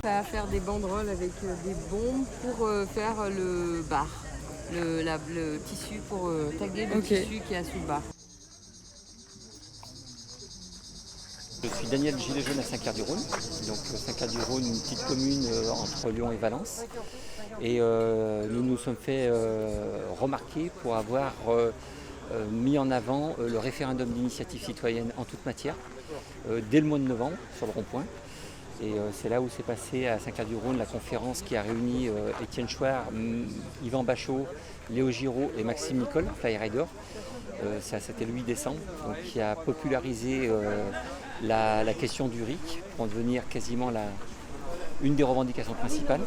Ça va faire des banderoles avec des bombes pour faire le bar, le tissu pour taguer le tissu qui est sous le bar. Je suis Daniel Gilet Jaune à Saint-Clair-du-Rhône. Donc Saint-Clair-du-Rhône, une petite commune entre Lyon et Valence. Et nous nous sommes fait remarquer pour avoir mis en avant le référendum d'initiative citoyenne en toute matière dès le mois de novembre sur le rond-point. Et c'est là où s'est passée à Saint-Clair-du-Rhône la conférence qui a réuni Étienne Chouard, Yvan Bachot, Léo Giraud et Maxime Nicole, Flyrider. C'était le 8 décembre, donc, qui a popularisé la question du RIC pour devenir quasiment une des revendications principales.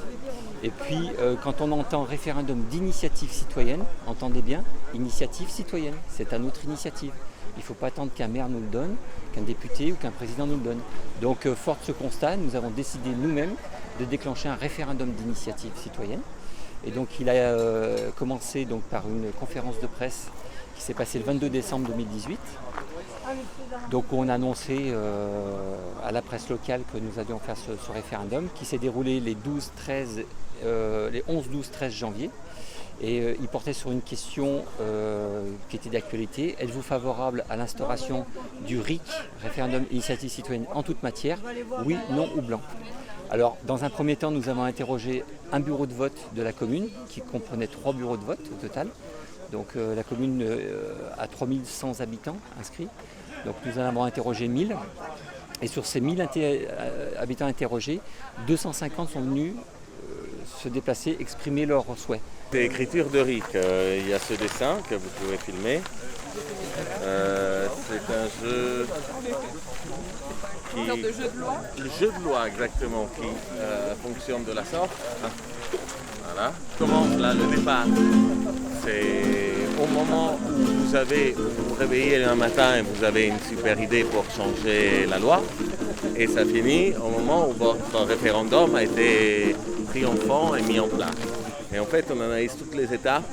Et puis quand on entend référendum d'initiative citoyenne, entendez bien, initiative citoyenne, c'est à notre initiative. Il ne faut pas attendre qu'un maire nous le donne, qu'un député ou qu'un président nous le donne. Donc fort de ce constat, nous avons décidé nous-mêmes de déclencher un référendum d'initiative citoyenne. Et donc il a commencé donc, par une conférence de presse qui s'est passée le 22 décembre 2018. Donc on a annoncé à la presse locale que nous allions faire ce référendum qui s'est déroulé les 11, 12, 13 janvier. Et il portait sur une question qui était d'actualité. Êtes-vous favorable à l'instauration du RIC, référendum initiative citoyenne en toute matière? Oui, non ou blanc. Alors dans un premier temps, nous avons interrogé un bureau de vote de la commune qui comprenait 3 bureaux de vote au total. Donc la commune a 3100 habitants inscrits. Donc nous en avons interrogé 1000. Et sur ces 1000 habitants interrogés, 250 sont venus se déplacer, exprimer leurs souhaits. C'est écriture de RIC. Il y a ce dessin que vous pouvez filmer. C'est un jeu qui... Une sorte de jeu de loi. Le jeu de loi, exactement, qui fonctionne de la sorte. Voilà. Comment là, le départ, c'est au moment où vous vous réveillez un matin et vous avez une super idée pour changer la loi. Et ça finit au moment où votre référendum a été triomphant et mis en place. Et en fait, on analyse toutes les étapes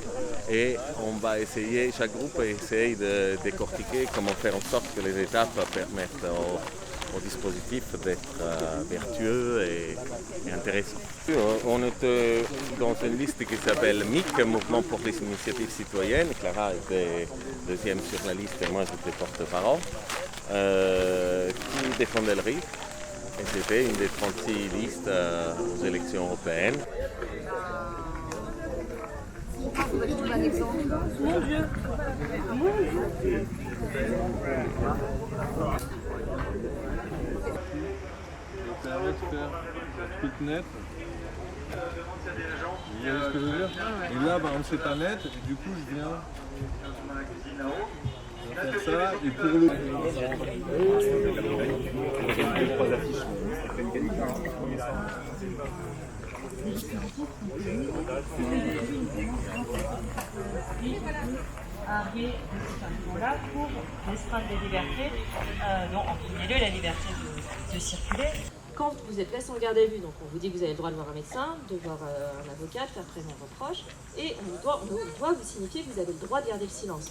et on va essayer, chaque groupe essaye de décortiquer comment faire en sorte que les étapes permettent au dispositif d'être vertueux et intéressant. On est dans une liste qui s'appelle MIC, Mouvement pour les initiatives citoyennes. Clara était deuxième sur la liste et moi j'étais porte-parole, qui défendait le RIC. Et c'était une des 36 listes aux élections européennes. Mon Dieu! Mon Dieu! Ça permet de faire toute net. Vous voyez ce que je veux dire? Et là, par exemple, c'est un net, et du coup, je viens faire ça, et pour le... Là pour l'estreinte des libertés, donc en premier lieu la liberté de circuler. Quand vous êtes placé en garde à vue, donc on vous dit que vous avez le droit de voir un médecin, de voir un avocat, de faire prévenir vos proches, et on doit vous signifier que vous avez le droit de garder le silence.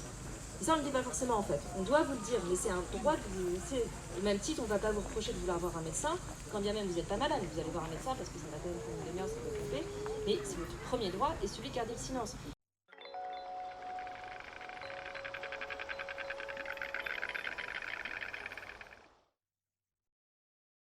Et ça on ne le dit pas forcément en fait, on doit vous le dire, mais c'est un droit que vous laissez. Au même titre, on ne va pas vous reprocher de vouloir voir un médecin, quand bien même vous n'êtes pas malade, vous allez voir un médecin parce que ça va quand même prendre des mœurs, ça va tromper, mais c'est votre premier droit et celui de garder le silence.